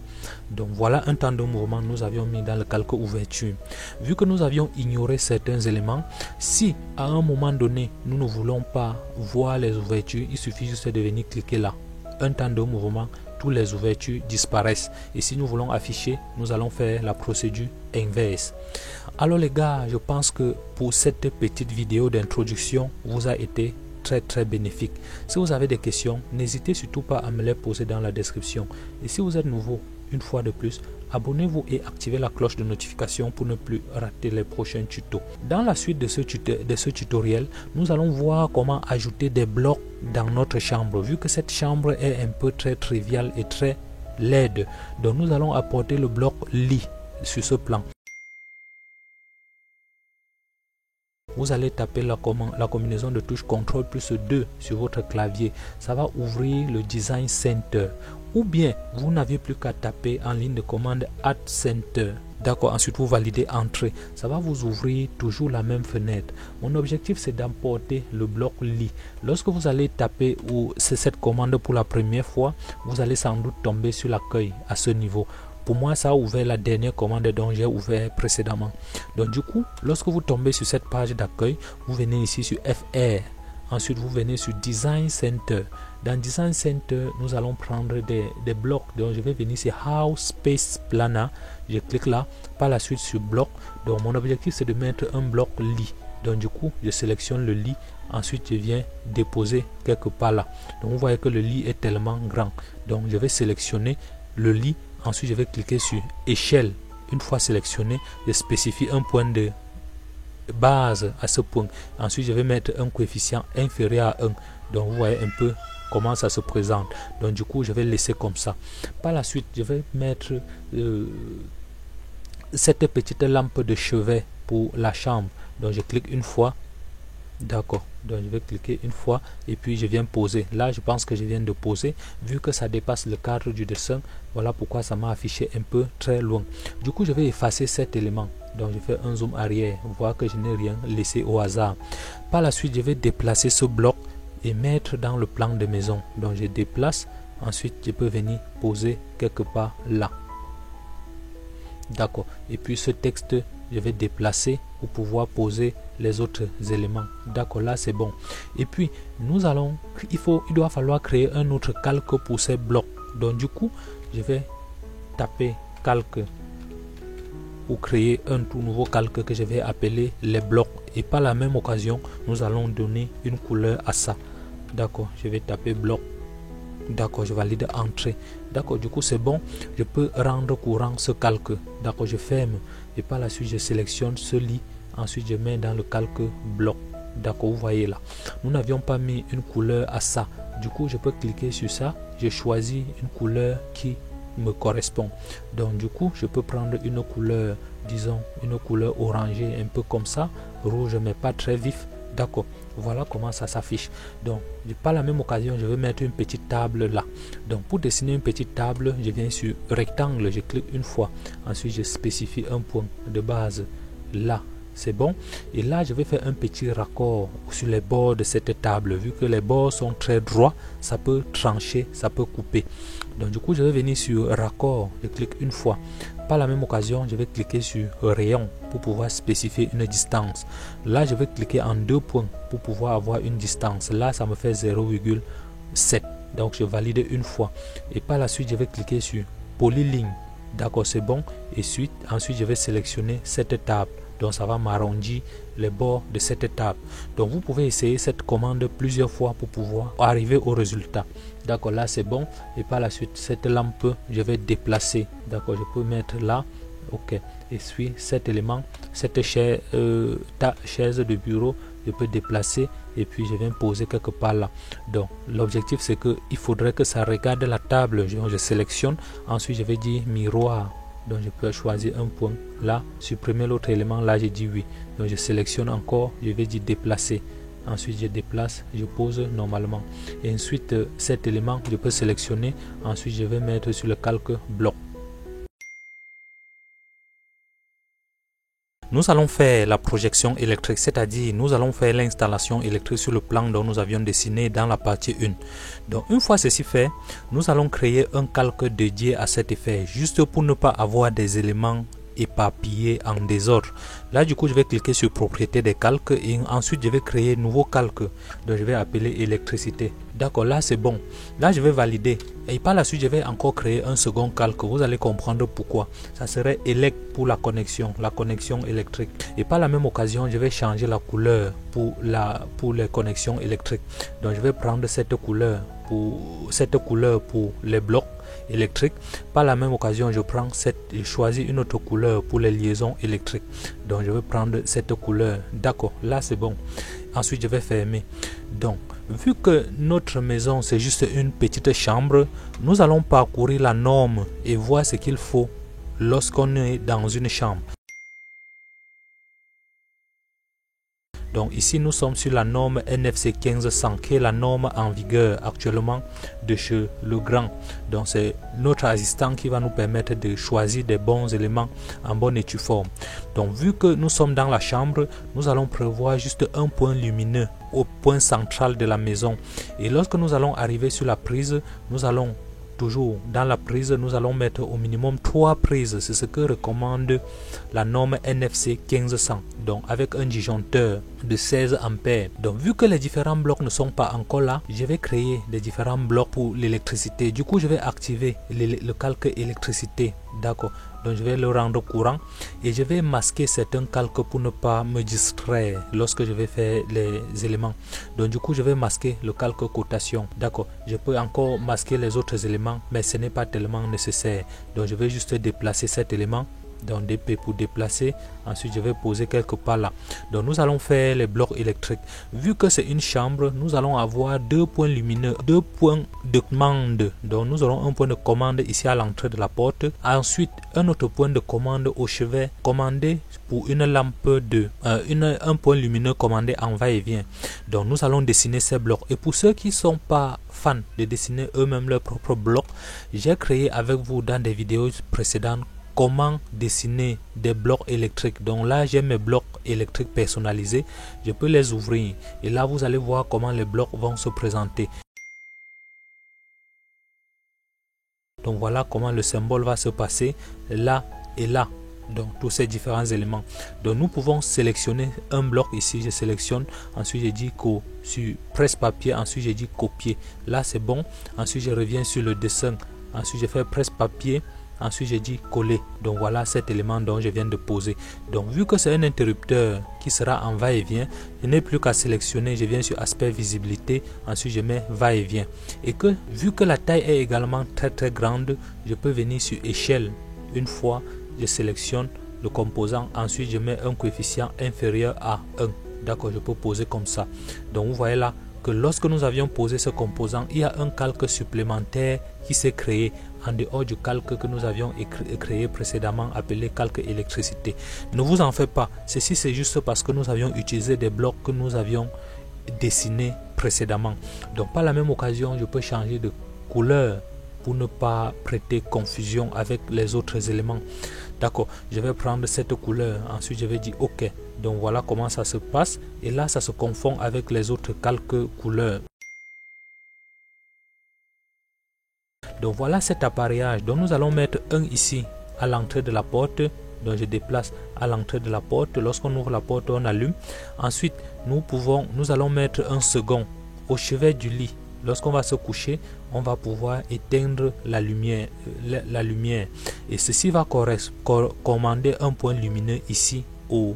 Donc voilà un temps de mouvement nous avions mis dans le calque ouverture. Vu que nous avions ignoré certains éléments, si à un moment donné nous ne voulons pas voir les ouvertures, il suffit juste de venir cliquer là. Un temps de mouvement, toutes les ouvertures disparaissent. Et si nous voulons afficher, nous allons faire la procédure inverse. Alors les gars, je pense que pour cette petite vidéo d'introduction vous a été très bénéfique. Si vous avez des questions, n'hésitez surtout pas à me les poser dans la description. Et si vous êtes nouveau, une fois de plus, abonnez-vous et activez la cloche de notification pour ne plus rater les prochains tutos. Dans la suite de ce tutoriel, nous allons voir comment ajouter des blocs dans notre chambre, vu que cette chambre est un peu très triviale et très laide. Donc nous allons apporter le bloc lit sur ce plan. Vous allez taper la combinaison de touches CTRL plus 2 sur votre clavier. Ça va ouvrir le Design Center. Ou bien, vous n'avez plus qu'à taper en ligne de commande Add Center. D'accord, ensuite vous validez Entrée. Ça va vous ouvrir toujours la même fenêtre. Mon objectif, c'est d'emporter le bloc lit. Lorsque vous allez taper cette commande pour la première fois, vous allez sans doute tomber sur l'accueil à ce niveau. Pour moi, ça a ouvert la dernière commande dont j'ai ouvert précédemment. Donc du coup, lorsque vous tombez sur cette page d'accueil, vous venez ici sur FR. Ensuite, vous venez sur Design Center. Dans Design Center, nous allons prendre des blocs. Donc je vais venir sur House Space Planner. Je clique là. Par la suite sur bloc. Donc mon objectif, c'est de mettre un bloc lit. Donc du coup, je sélectionne le lit. Ensuite, je viens déposer quelque part là. Donc vous voyez que le lit est tellement grand. Donc je vais sélectionner le lit. Ensuite, je vais cliquer sur échelle. Une fois sélectionné, je spécifie un point de base à ce point. Ensuite, je vais mettre un coefficient inférieur à 1. Donc, vous voyez un peu comment ça se présente. Donc, du coup, je vais laisser comme ça. Par la suite, je vais mettre cette petite lampe de chevet pour la chambre. Donc, je clique une fois. D'accord, donc je vais cliquer une fois et puis je viens poser. Là, je pense que je viens de poser. Vu que ça dépasse le cadre du dessin, voilà pourquoi ça m'a affiché un peu très loin. Du coup, je vais effacer cet élément. Donc, je fais un zoom arrière. Vous voyez que je n'ai rien laissé au hasard. Par la suite, je vais déplacer ce bloc et mettre dans le plan de maison. Donc, je déplace. Ensuite, je peux venir poser quelque part là. D'accord. Et puis, ce texte, je vais déplacer pour pouvoir poser les autres éléments. D'accord, là c'est bon. Et puis il doit falloir créer un autre calque pour ces blocs. Donc du coup, je vais taper calque pour créer un tout nouveau calque que je vais appeler les blocs. Et par la même occasion, nous allons donner une couleur à ça. D'accord, je vais taper bloc. D'accord, je valide Entrée. D'accord, du coup c'est bon. Je peux rendre courant ce calque. D'accord, je ferme. Et par la suite, je sélectionne ce lit. Ensuite, je mets dans le calque bloc. D'accord, vous voyez là. Nous n'avions pas mis une couleur à ça. Du coup, je peux cliquer sur ça. Je choisis une couleur qui me correspond. Donc, du coup, je peux prendre une couleur, disons, une couleur orangée, un peu comme ça. Rouge, mais pas très vif. D'accord, voilà comment ça s'affiche. Donc, par la même occasion, je vais mettre une petite table là. Donc, pour dessiner une petite table, je viens sur rectangle, je clique une fois. Ensuite, je spécifie un point de base là. C'est bon. Et là, je vais faire un petit raccord sur les bords de cette table. Vu que les bords sont très droits, ça peut trancher, ça peut couper. Donc, du coup, je vais venir sur raccord. Je clique une fois. Par la même occasion, je vais cliquer sur rayon pour pouvoir spécifier une distance. Là, je vais cliquer en 2 points pour pouvoir avoir une distance. Là, ça me fait 0,7. Donc, je valide une fois. Et par la suite, je vais cliquer sur polyligne. D'accord, c'est bon. Et ensuite, je vais sélectionner cette table. Donc ça va m'arrondir les bords de cette table. Donc vous pouvez essayer cette commande plusieurs fois pour pouvoir arriver au résultat. D'accord, là c'est bon. Et par la suite, cette lampe, je vais déplacer. D'accord, je peux mettre là. Ok, et puis cet élément, cette chaise de bureau, je peux déplacer et puis je viens poser quelque part là. Donc l'objectif c'est que il faudrait que ça regarde la table. Je sélectionne, ensuite je vais dire miroir. Donc je peux choisir un point là, supprimer l'autre élément là, j'ai dit oui. Donc je sélectionne encore, je vais dire déplacer. Ensuite je déplace, je pose normalement. Et ensuite cet élément, je peux sélectionner. Ensuite je vais mettre sur le calque bloc. Nous allons faire la projection électrique, c'est-à-dire nous allons faire l'installation électrique sur le plan dont nous avions dessiné dans la partie 1. Donc une fois ceci fait, nous allons créer un calque dédié à cet effet, juste pour ne pas avoir des éléments éparpillés en désordre. Là du coup je vais cliquer sur propriété des calques et ensuite je vais créer un nouveau calque. Donc je vais appeler électricité. D'accord, là c'est bon. Là je vais valider et par la suite je vais encore créer un second calque. Vous allez comprendre pourquoi. Ça serait élect pour la connexion électrique. Et par la même occasion je vais changer la couleur pour les connexions électriques. Donc je vais prendre cette couleur pour les blocs électriques. Par la même occasion je choisis une autre couleur pour les liaisons électriques. Donc je vais prendre cette couleur. D'accord, là c'est bon. Ensuite je vais fermer. Donc vu que notre maison c'est juste une petite chambre, nous allons parcourir la norme et voir ce qu'il faut lorsqu'on est dans une chambre. Donc ici nous sommes sur la norme NFC 1500 qui est la norme en vigueur actuellement de chez Legrand. Donc c'est notre assistant qui va nous permettre de choisir des bons éléments en bonne et due forme. Donc vu que nous sommes dans la chambre, nous allons prévoir juste un point lumineux au point central de la maison. Et lorsque nous allons arriver sur la prise, nous allons toujours dans la prise, nous allons mettre au minimum 3 prises. C'est ce que recommande la norme NFC 1500. Donc avec un disjoncteur de 16 ampères. Donc vu que les différents blocs ne sont pas encore là, je vais créer des différents blocs pour l'électricité. Du coup je vais activer le calque électricité. D'accord. Donc je vais le rendre courant et je vais masquer certains calques pour ne pas me distraire lorsque je vais faire les éléments. Donc du coup je vais masquer le calque cotation. D'accord. Je peux encore masquer les autres éléments mais ce n'est pas tellement nécessaire. Donc je vais juste déplacer cet élément. Donc DP pour déplacer, ensuite je vais poser quelque part là. Donc nous allons faire les blocs électriques. Vu que c'est une chambre, nous allons avoir 2 points lumineux, 2 points de commande. Donc nous aurons un point de commande ici à l'entrée de la porte, ensuite un autre point de commande au chevet, commandé pour une lampe de un point lumineux commandé en va-et-vient. Donc nous allons dessiner ces blocs. Et pour ceux qui ne sont pas fans de dessiner eux-mêmes leurs propres blocs, j'ai créé avec vous dans des vidéos précédentes comment dessiner des blocs électriques. Donc là j'ai mes blocs électriques personnalisés, je peux les ouvrir et là vous allez voir comment les blocs vont se présenter. Donc voilà comment le symbole va se passer là et là. Donc tous ces différents éléments. Donc nous pouvons sélectionner un bloc ici, je sélectionne, ensuite je dis sur presse-papier, ensuite je dis copier. Là c'est bon, ensuite je reviens sur le dessin, ensuite je fais presse-papier. Ensuite, j'ai dit coller. Donc voilà cet élément dont je viens de poser. Donc vu que c'est un interrupteur qui sera en va-et-vient, je n'ai plus qu'à sélectionner. Je viens sur aspect visibilité. Ensuite, je mets va-et-vient. Et que vu que la taille est également très grande, je peux venir sur échelle. Une fois, je sélectionne le composant. Ensuite, je mets un coefficient inférieur à 1. D'accord, je peux poser comme ça. Donc vous voyez là que lorsque nous avions posé ce composant, il y a un calque supplémentaire qui s'est créé en dehors du calque que nous avions créé précédemment appelé calque électricité. Ne vous en faites pas, ceci c'est juste parce que nous avions utilisé des blocs que nous avions dessinés précédemment. Donc par la même occasion, je peux changer de couleur pour ne pas prêter confusion avec les autres éléments. D'accord, je vais prendre cette couleur, ensuite je vais dire OK. Donc voilà comment ça se passe et là ça se confond avec les autres calques couleurs. Donc voilà cet appareillage. Donc nous allons mettre un ici à l'entrée de la porte. Donc je déplace à l'entrée de la porte. Lorsqu'on ouvre la porte, on allume. Ensuite, nous allons mettre un second au chevet du lit. Lorsqu'on va se coucher, on va pouvoir éteindre la lumière. Et ceci va commander un point lumineux ici au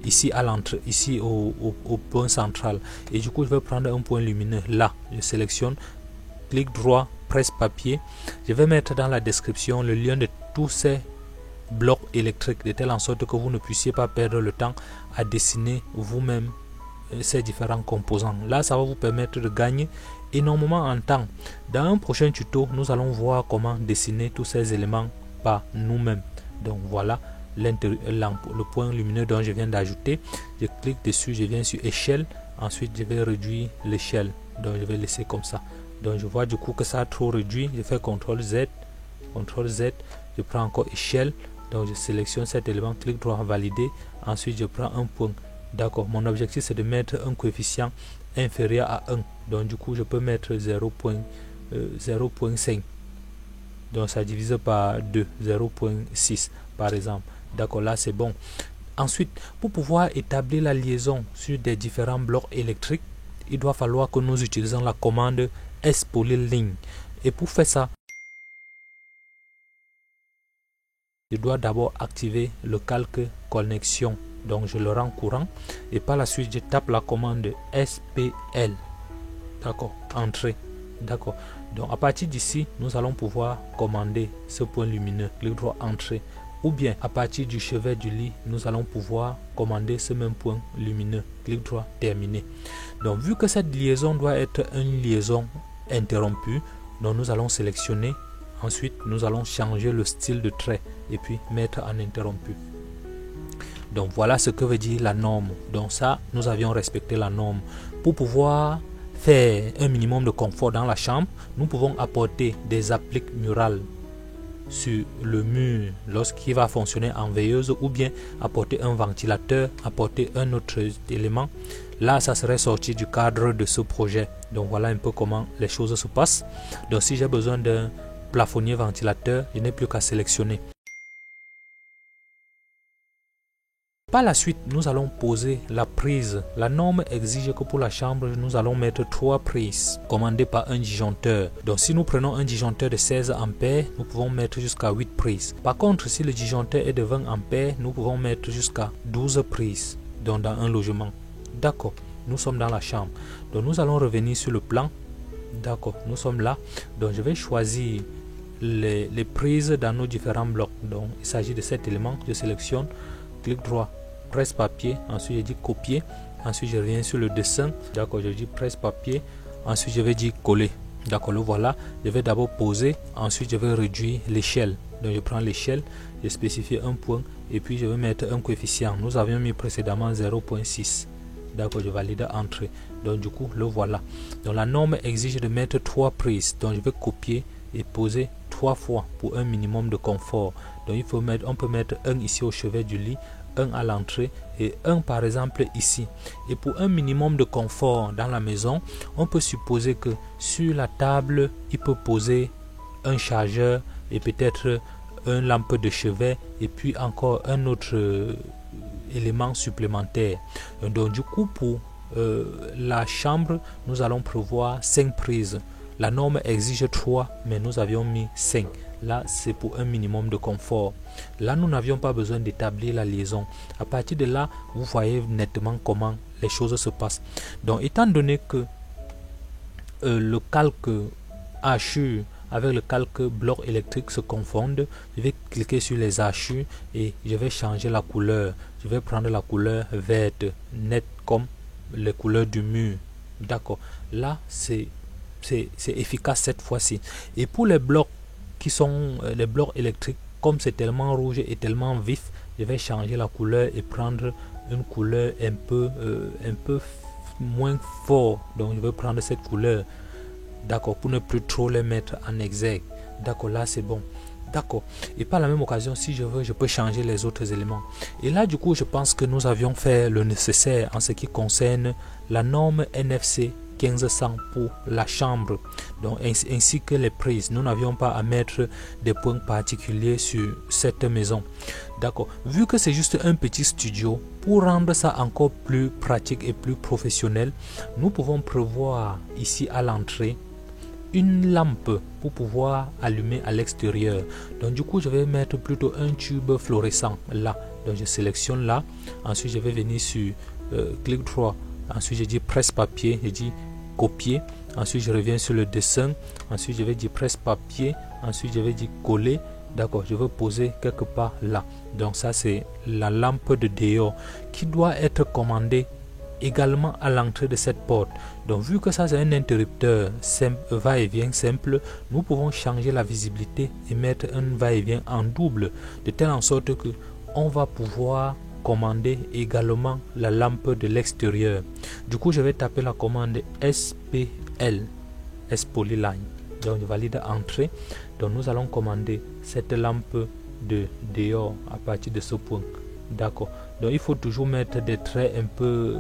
ici à l'entrée, ici au point central. Et du coup, je vais prendre un point lumineux là. Je sélectionne, clic droit, presse-papier. Je vais mettre dans la description le lien de tous ces blocs électriques de telle en sorte que vous ne puissiez pas perdre le temps à dessiner vous-même ces différents composants. Là, ça va vous permettre de gagner énormément en temps. Dans un prochain tuto, nous allons voir comment dessiner tous ces éléments par nous-mêmes. Donc voilà le point lumineux dont je viens d'ajouter. Je clique dessus, je viens sur échelle, ensuite je vais réduire l'échelle, donc je vais laisser comme ça. Donc je vois du coup que ça a trop réduit, je fais CTRL Z, je prends encore échelle, donc je sélectionne cet élément, clic droit, valider, ensuite je prends un point. D'accord, mon objectif c'est de mettre un coefficient inférieur à 1, donc du coup je peux mettre 0.5, donc ça divise par 2, 0.6 par exemple. D'accord, là c'est bon. Ensuite, pour pouvoir établir la liaison sur des différents blocs électriques, il doit falloir que nous utilisions la commande S-Polyline. Et pour faire ça, je dois d'abord activer le calque connexion. Donc je le rends courant et par la suite je tape la commande SPL. D'accord, entrée. D'accord. Donc à partir d'ici, nous allons pouvoir commander ce point lumineux, clic droit, entrée. Ou bien à partir du chevet du lit, nous allons pouvoir commander ce même point lumineux, clic droit, terminé. Donc vu que cette liaison doit être une liaison interrompue, donc nous allons sélectionner. Ensuite, nous allons changer le style de trait et puis mettre en interrompu. Donc voilà ce que veut dire la norme. Donc ça, nous avions respecté la norme. Pour pouvoir faire un minimum de confort dans la chambre, nous pouvons apporter des appliques murales sur le mur lorsqu'il va fonctionner en veilleuse, ou bien apporter un ventilateur, apporter un autre élément. Là, ça serait sorti du cadre de ce projet. Donc voilà un peu comment les choses se passent. Donc si j'ai besoin d'un plafonnier ventilateur, je n'ai plus qu'à sélectionner. Par la suite, nous allons poser la prise. La norme exige que pour la chambre, nous allons mettre 3 prises commandées par un disjoncteur. Donc si nous prenons un disjoncteur de 16 ampères, nous pouvons mettre jusqu'à 8 prises. Par contre, si le disjoncteur est de 20 ampères, nous pouvons mettre jusqu'à 12 prises, donc dans un logement. D'accord, nous sommes dans la chambre. Donc nous allons revenir sur le plan. D'accord, nous sommes là. Donc je vais choisir les prises dans nos différents blocs. Donc il s'agit de cet élément. Je sélectionne, clic droit, presse papier, ensuite je dis copier, ensuite je reviens sur le dessin. D'accord, je dis presse papier, ensuite je vais dire coller. D'accord, le voilà. Je vais d'abord poser, ensuite je vais réduire l'échelle. Donc je prends l'échelle, je spécifie un point et puis je vais mettre un coefficient. Nous avions mis précédemment 0.6. D'accord, je valide entrée. Donc du coup le voilà. Donc la norme exige de mettre 3 prises. Donc je vais copier et poser 3 fois pour un minimum de confort. Donc il faut mettre, on peut mettre un ici au chevet du lit, un à l'entrée et un par exemple ici. Et pour un minimum de confort dans la maison, on peut supposer que sur la table, il peut poser un chargeur et peut-être une lampe de chevet et puis encore un autre élément supplémentaire. Donc du coup pour la chambre, nous allons prévoir 5 prises. La norme exige 3, mais nous avions mis 5. Là, c'est pour un minimum de confort. Là, nous n'avions pas besoin d'établir la liaison. À partir de là, vous voyez nettement comment les choses se passent. Donc, étant donné que le calque hachure avec le calque bloc électrique se confondent, je vais cliquer sur les hachures et je vais changer la couleur. Je vais prendre la couleur verte, nette comme les couleurs du mur. D'accord. Là, c'est efficace cette fois-ci. Et pour les blocs qui sont les blocs électriques, comme c'est tellement rouge et tellement vif, je vais changer la couleur et prendre une couleur un peu moins fort. Donc je vais prendre cette couleur, d'accord, pour ne plus trop les mettre en exergue. D'accord, là c'est bon. D'accord. Et par la même occasion, si je veux, je peux changer les autres éléments. Et là, du coup, je pense que nous avions fait le nécessaire en ce qui concerne la norme NFC 1500 pour la chambre, donc ainsi que les prises. Nous n'avions pas à mettre des points particuliers sur cette maison. D'accord. Vu que c'est juste un petit studio, pour rendre ça encore plus pratique et plus professionnel, nous pouvons prévoir ici à l'entrée une lampe pour pouvoir allumer à l'extérieur. Donc du coup je vais mettre plutôt un tube fluorescent là. Donc je sélectionne là, ensuite je vais venir sur clic droit, ensuite je dis presse papier, je dis copier, ensuite je reviens sur le dessin, ensuite je vais dire presse papier, ensuite je vais dire coller. D'accord, je veux poser quelque part là. Donc ça c'est la lampe de dehors qui doit être commandée également à l'entrée de cette porte. Donc vu que ça c'est un interrupteur simple, va-et-vient simple, nous pouvons changer la visibilité et mettre un va-et-vient en double, de telle en sorte que on va pouvoir commander également la lampe de l'extérieur. Du coup je vais taper la commande SPL, S Polyline. Donc je valide entrée. Donc nous allons commander cette lampe de dehors à partir de ce point. D'accord. Donc il faut toujours mettre des traits un peu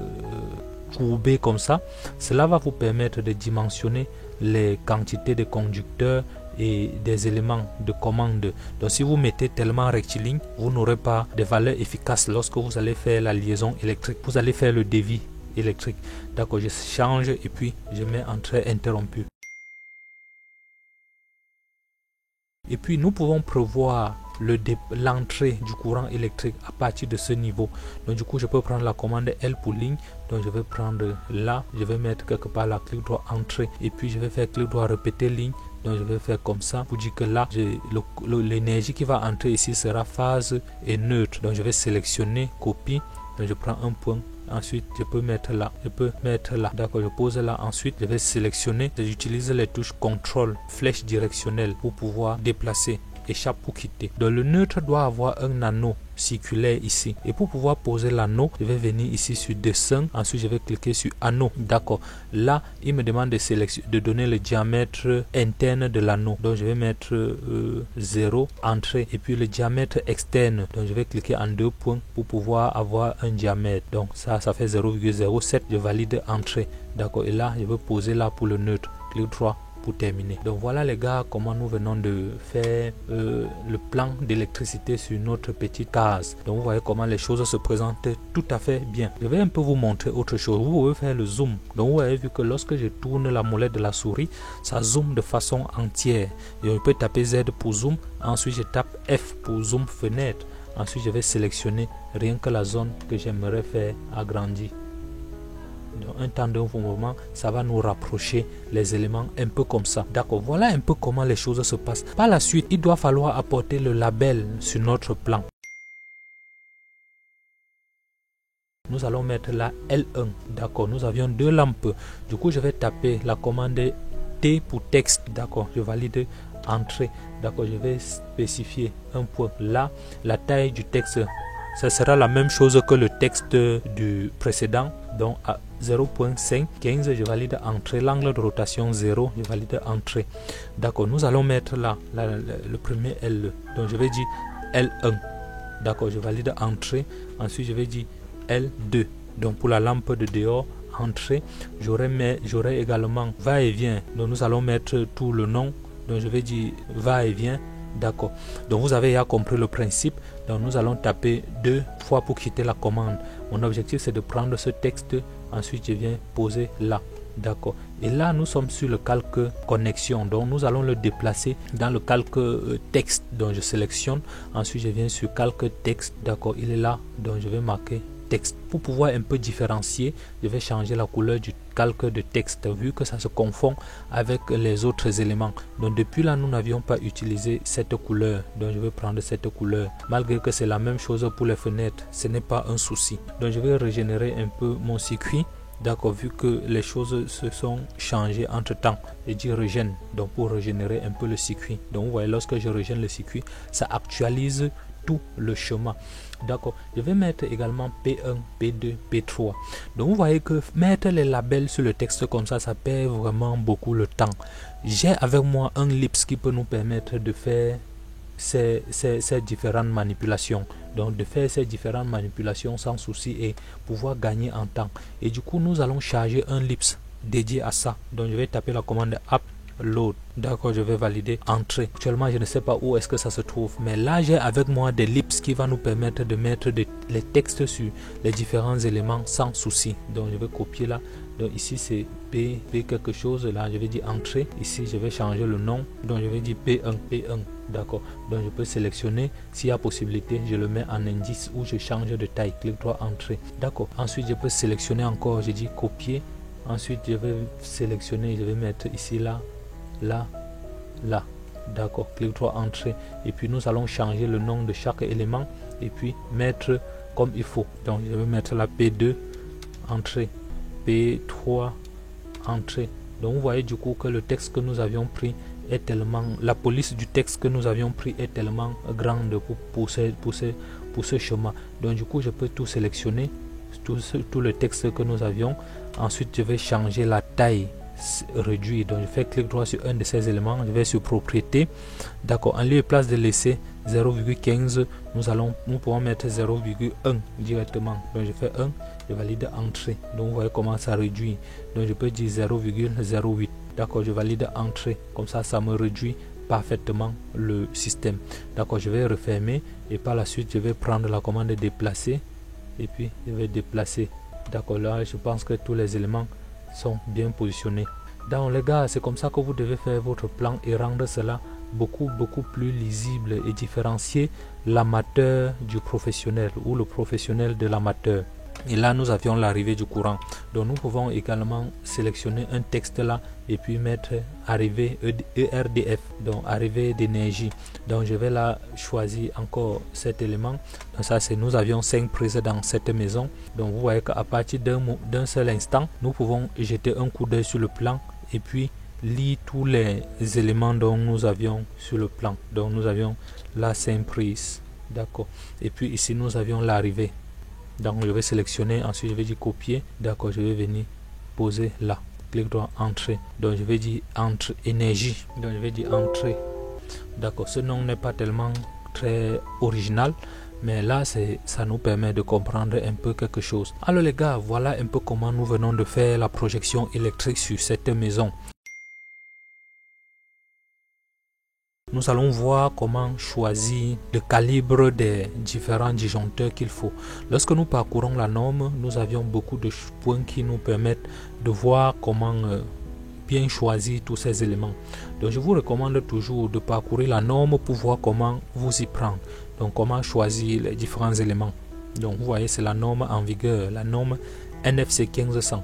courbés comme ça. Cela va vous permettre de dimensionner les quantités de conducteurs et des éléments de commande. Donc si vous mettez tellement rectiligne, vous n'aurez pas de valeur efficace lorsque vous allez faire la liaison électrique. Vous allez faire le devis électrique. D'accord, je change et puis je mets en trait interrompu. Et puis nous pouvons prévoir l'entrée du courant électrique à partir de ce niveau. Donc du coup je peux prendre la commande L pour ligne. Donc je vais prendre là, je vais mettre quelque part la clic droit entrée et puis je vais faire clic droit répéter ligne. Donc je vais faire comme ça pour dire que là l'énergie qui va entrer ici sera phase et neutre. Donc je vais sélectionner copie. Donc je prends un point. Ensuite, je peux mettre là, d'accord, je pose là. Ensuite, je vais sélectionner, j'utilise les touches contrôle, flèche directionnelle pour pouvoir déplacer, échappe pour quitter. Donc le neutre doit avoir un anneau circulaire ici. Et pour pouvoir poser l'anneau, je vais venir ici sur dessin. Ensuite, je vais cliquer sur anneau. D'accord. Là, il me demande de donner le diamètre interne de l'anneau. Donc, je vais mettre 0, entrée. Et puis le diamètre externe. Donc, je vais cliquer en 2 points pour pouvoir avoir un diamètre. Donc, ça fait 0,07. Je valide entrée. D'accord. Et là, je vais poser là pour le neutre. Clic droit pour terminer. Donc voilà les gars comment nous venons de faire le plan d'électricité sur notre petite case. Donc vous voyez comment les choses se présentent tout à fait bien. Je vais un peu vous montrer autre chose. Vous pouvez faire le zoom. Donc vous avez vu que lorsque je tourne la molette de la souris, ça zoome de façon entière. Et je peux taper Z pour zoom. Ensuite je tape F pour zoom fenêtre. Ensuite je vais sélectionner rien que la zone que j'aimerais faire agrandir. Dans un temps d'un moment, ça va nous rapprocher les éléments un peu comme ça. D'accord, voilà un peu comment les choses se passent. Par la suite, il doit falloir apporter le label sur notre plan. Nous allons mettre la L1. D'accord, nous avions 2 lampes. Du coup, je vais taper la commande T pour texte. D'accord, je valide entrée. D'accord, je vais spécifier un point là. La taille du texte, ça sera la même chose que le texte du précédent. Donc à 0.5, 15, je valide entrée. L'angle de rotation 0, je valide entrée. D'accord, nous allons mettre là le premier L. Donc je vais dire L1. D'accord, je valide entrée. Ensuite je vais dire L2. Donc pour la lampe de dehors, entrée. J'aurai également va-et-vient. Donc nous allons mettre tout le nom. Donc je vais dire va-et-vient. D'accord. Donc vous avez déjà compris le principe. Donc nous allons taper 2 fois pour quitter la commande. Mon objectif c'est de prendre ce texte. Ensuite je viens poser là. D'accord. Et là nous sommes sur le calque connexion. Donc nous allons le déplacer dans le calque texte. Donc je sélectionne. Ensuite je viens sur calque texte. D'accord. Il est là. Donc je vais marquer texte. Pour pouvoir un peu différencier, je vais changer la couleur du calque de texte vu que ça se confond avec les autres éléments. Donc depuis là, nous n'avions pas utilisé cette couleur. Donc je vais prendre cette couleur. Malgré que c'est la même chose pour les fenêtres, ce n'est pas un souci. Donc je vais régénérer un peu mon circuit. D'accord, vu que les choses se sont changées entre temps. Je dis régène, donc pour régénérer un peu le circuit. Donc vous voyez, lorsque je régène le circuit, ça actualise tout le chemin. D'accord, je vais mettre également P1, P2, P3. Donc vous voyez que mettre les labels sur le texte comme ça perd vraiment beaucoup le temps. J'ai avec moi un Lips qui peut nous permettre de faire ces différentes manipulations. Donc de faire ces différentes manipulations sans souci et pouvoir gagner en temps. Et du coup nous allons charger un Lips dédié à ça. Donc je vais taper la commande app load. D'accord, je vais valider entrée. Actuellement, je ne sais pas où est-ce que ça se trouve, mais là, j'ai avec moi des lips qui va nous permettre de mettre les textes sur les différents éléments sans souci. Donc, je vais copier là. Donc, ici, c'est P quelque chose. Là, je vais dire entrée. Ici, je vais changer le nom. Donc, je vais dire P1. D'accord. Donc, je peux sélectionner. S'il y a possibilité, je le mets en indice ou je change de taille. Clic droit, entrée. D'accord. Ensuite, je peux sélectionner encore. Je dis copier. Ensuite, je vais sélectionner. Je vais mettre ici, là. D'accord, clic droit, entrée. Et puis nous allons changer le nom de chaque élément et puis mettre comme il faut. Donc je vais mettre la P2 entrée, P3 entrée. Donc vous voyez du coup que le texte que nous avions pris est tellement, la police du texte que nous avions pris est tellement grande pour ce chemin. Donc du coup je peux tout sélectionner, tout le texte que nous avions. Ensuite je vais changer la taille, réduit. Donc je fais clic droit sur un de ces éléments, je vais sur propriété. D'accord, en lieu et place de laisser 0,15, nous pouvons mettre 0,1 directement. Donc je fais 1, je valide entrée. Donc vous voyez comment ça réduit. Donc je peux dire 0,08. D'accord, je valide entrée. Comme ça me réduit parfaitement le système. D'accord, je vais refermer et par la suite je vais prendre la commande déplacer et puis je vais déplacer. D'accord, là je pense que tous les éléments sont bien positionnés. Donc les gars, c'est comme ça que vous devez faire votre plan et rendre cela beaucoup plus lisible et différencier l'amateur du professionnel ou le professionnel de l'amateur. Et là nous avions l'arrivée du courant. Donc nous pouvons également sélectionner un texte là et puis mettre arrivée ERDF, donc arrivée d'énergie. Donc je vais là choisir encore cet élément. Donc ça c'est, nous avions 5 prises dans cette maison. Donc vous voyez qu'à partir d'un seul instant, nous pouvons jeter un coup d'œil sur le plan et puis lire tous les éléments dont nous avions sur le plan. Donc nous avions là 5 prises. D'accord. Et puis ici nous avions l'arrivée. Donc je vais sélectionner, ensuite je vais dire copier. D'accord, je vais venir poser là. Clic droit, entrée. Donc je vais dire entre énergie. Donc je vais dire entrée. D'accord, ce nom n'est pas tellement très original, mais là ça nous permet de comprendre un peu quelque chose. Alors les gars, voilà un peu comment nous venons de faire la projection électrique sur cette maison. Nous allons voir comment choisir le calibre des différents disjoncteurs qu'il faut. Lorsque nous parcourons la norme, nous avions beaucoup de points qui nous permettent de voir comment bien choisir tous ces éléments. Donc je vous recommande toujours de parcourir la norme pour voir comment vous y prendre. Donc comment choisir les différents éléments. Donc vous voyez, c'est la norme en vigueur, la norme NFC 1500.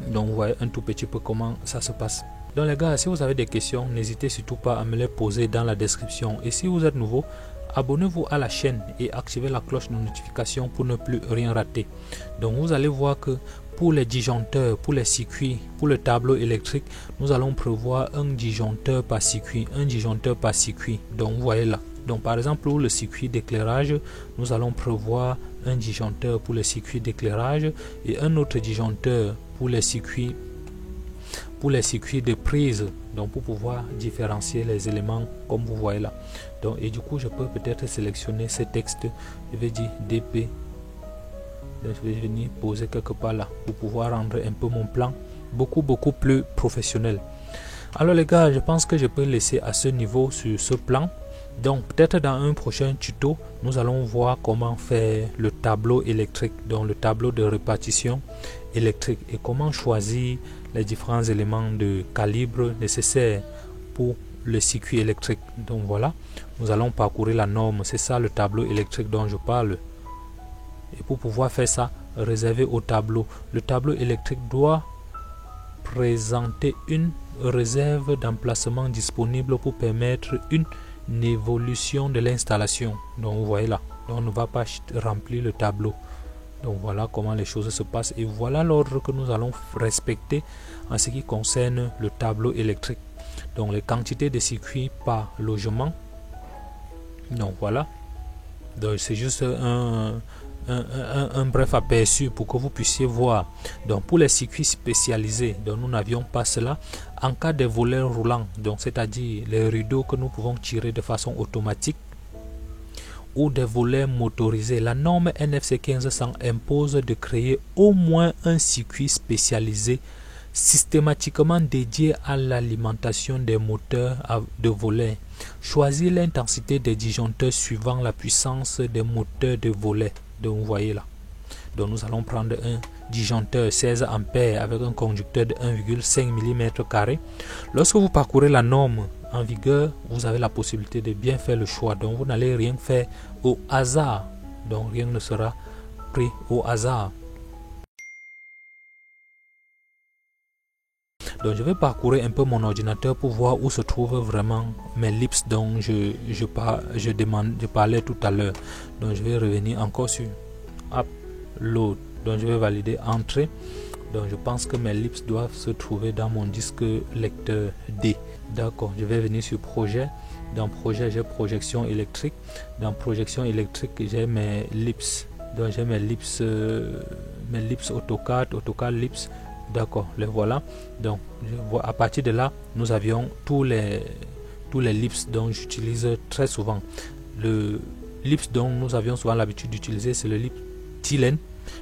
Donc vous voyez un tout petit peu comment ça se passe. Donc les gars, si vous avez des questions, n'hésitez surtout pas à me les poser dans la description. Et si vous êtes nouveau, abonnez-vous à la chaîne et activez la cloche de notification pour ne plus rien rater. Donc vous allez voir que pour les disjoncteurs, pour les circuits, pour le tableau électrique, nous allons prévoir un disjoncteur par circuit, Donc vous voyez là. Donc par exemple pour le circuit d'éclairage, nous allons prévoir un disjoncteur pour le circuit d'éclairage et un autre disjoncteur pour les circuits de prise, donc pour pouvoir différencier les éléments comme vous voyez là. Donc et du coup je peux peut-être sélectionner ce texte, je vais dire DP. Donc, je vais venir poser quelque part là pour pouvoir rendre un peu mon plan beaucoup plus professionnel. Alors les gars, je pense que je peux laisser à ce niveau sur ce plan. Donc peut-être dans un prochain tuto, nous allons voir comment faire le tableau électrique, donc le tableau de répartition électrique et comment choisir les différents éléments de calibre nécessaires pour le circuit électrique. Donc voilà, nous allons parcourir la norme, c'est ça le tableau électrique dont je parle. Et pour pouvoir faire ça, réservé au tableau. Le tableau électrique doit présenter une réserve d'emplacement disponible pour permettre une évolution de l'installation. Donc vous voyez là, donc on ne va pas remplir le tableau. Donc voilà comment les choses se passent et voilà l'ordre que nous allons respecter en ce qui concerne le tableau électrique. Donc les quantités de circuits par logement. Donc voilà. Donc c'est juste un bref aperçu pour que vous puissiez voir. Donc pour les circuits spécialisés, donc nous n'avions pas cela. En cas de volets roulants, donc c'est-à-dire les rideaux que nous pouvons tirer de façon automatique ou des volets motorisés, la norme NFC 1500 impose de créer au moins un circuit spécialisé systématiquement dédié à l'alimentation des moteurs de volet. Choisir l'intensité des disjoncteurs suivant la puissance des moteurs de volet. Donc vous voyez là. Donc nous allons prendre un disjoncteur 16 ampères avec un conducteur de 1,5 mm². Lorsque vous parcourez la norme en vigueur, vous avez la possibilité de bien faire le choix. Donc vous n'allez rien faire au hasard. Donc rien ne sera pris au hasard. Donc je vais parcourir un peu mon ordinateur pour voir où se trouvent vraiment mes lips dont je parlais tout à l'heure. Donc je vais revenir encore sur Upload. Donc je vais valider Entrée. Donc je pense que mes lips doivent se trouver dans mon disque lecteur D. D'accord, je vais venir sur Projet. Dans Projet, j'ai Projection électrique. Dans Projection électrique, j'ai mes lips. Donc j'ai mes lips AutoCAD lips. D'accord, les voilà. Donc je vois, à partir de là, nous avions tous les lips dont j'utilise très souvent. Le lips dont nous avions souvent l'habitude d'utiliser, c'est le lip Tylene.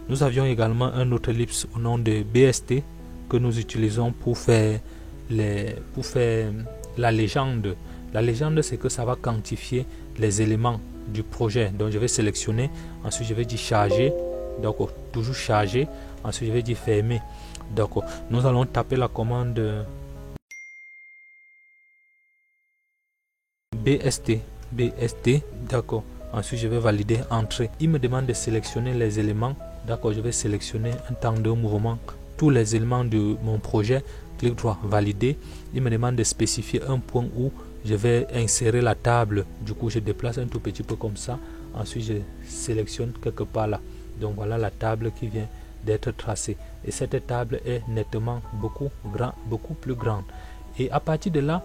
Nous avions également un autre lips au nom de BST que nous utilisons pour faire la légende. La légende, c'est que ça va quantifier les éléments du projet. Donc je vais sélectionner, ensuite je vais dire charger. Donc toujours charger, ensuite je vais dire fermer. D'accord, nous allons taper la commande BST. D'accord, ensuite je vais valider Entrée. Il me demande de sélectionner les éléments. D'accord, je vais sélectionner un temps de mouvement, tous les éléments de mon projet. Clic droit, valider. Il me demande de spécifier un point où je vais insérer la table. Du coup, je déplace un tout petit peu comme ça. Ensuite, je sélectionne quelque part là. Donc voilà la table qui vient d'être tracée. Et cette table est nettement beaucoup plus grande. Et à partir de là,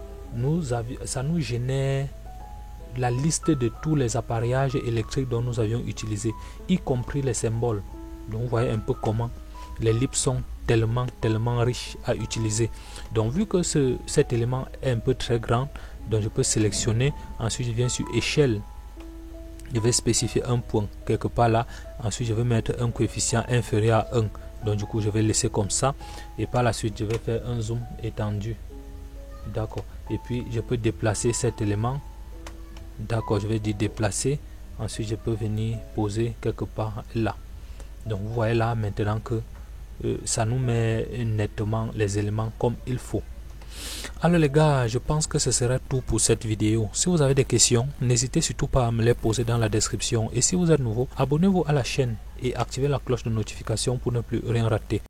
ça nous génère la liste de tous les appareillages électriques dont nous avions utilisé, y compris les symboles. Donc vous voyez un peu comment les lips sont tellement riches à utiliser. Donc vu que cet élément est un peu très grand, donc je peux sélectionner. Ensuite je viens sur échelle. Je vais spécifier un point quelque part là. Ensuite je vais mettre un coefficient inférieur à 1. Donc du coup je vais laisser comme ça. Et par la suite je vais faire un zoom étendu. D'accord. Et puis je peux déplacer cet élément. D'accord, je vais dire déplacer. Ensuite je peux venir poser quelque part là. Donc vous voyez là maintenant que ça nous met nettement les éléments comme il faut. Alors les gars, je pense que ce sera tout pour cette vidéo. Si vous avez des questions, n'hésitez surtout pas à me les poser dans la description. Et si vous êtes nouveau, abonnez-vous à la chaîne et activez la cloche de notification pour ne plus rien rater.